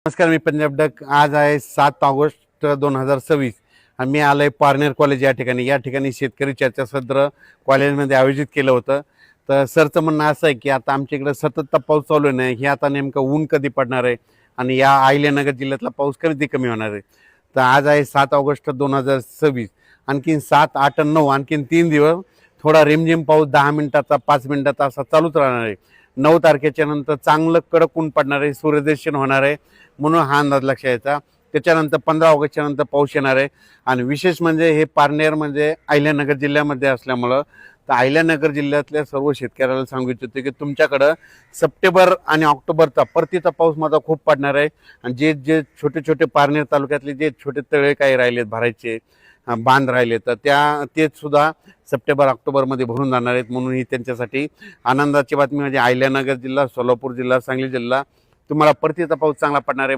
नमस्कार, मी पंजाब डक। आज आहे 7 ऑगस्ट 2026 आणि मी आलोय पारनेर कॉलेज या ठिकाणी शेतकरी चर्चासत्र कॉलेजमध्ये आयोजित केलं होतं। तर सरचं म्हणणं असं आहे की आता आमच्या इकडे सतत पाऊस चालू नाही, हे आता नेमकं ऊन कधी पडणार आहे आणि या अहिल्यानगर जिल्ह्यातला पाऊस कधी कमी होणार आहे। तर आज आहे 7 ऑगस्ट 2026, आणखीन 7, 8 आणि 9 आणखीन 3 दिवस थोडा रिमझिम पाऊस 10 मिनिटाचा 5 मिनिटाचा असा चालूच राहणार आहे। 9 तारखेच्या नंतर चांगलं कडक ऊन पडणार आहे, सूर्यदर्शन होणार आहे, म्हणून हा अंदाज लक्षात यायचा। त्याच्यानंतर 15 ऑगस्टच्या नंतर पाऊस येणार आहे। आणि विशेष म्हणजे हे पारनेर म्हणजे अहिल्यानगर जिल्ह्यामध्ये असल्यामुळं तर अहिल्यानगर जिल्ह्यातल्या सर्व शेतकऱ्याला सांगू इच्छितो की तुमच्याकडं सप्टेंबर आणि ऑक्टोबरचा परतीचा पाऊस माझा खूप पडणार आहे। आणि जे जे छोटे छोटे पारनेर तालुक्यातले जे छोटे तळे काही राहिलेत भरायचे, बांध राहिले, तर ते सुद्धा सप्टेंबर ऑक्टोबरमध्ये भरून जाणार आहेत। म्हणून ही त्यांच्यासाठी आनंदाची बातमी म्हणजे अहिल्यानगर जिल्हा, सोलापूर जिल्हा, सांगली जिल्हा तुम्हाला परतीचा पाऊस चांगला पडणार आहे।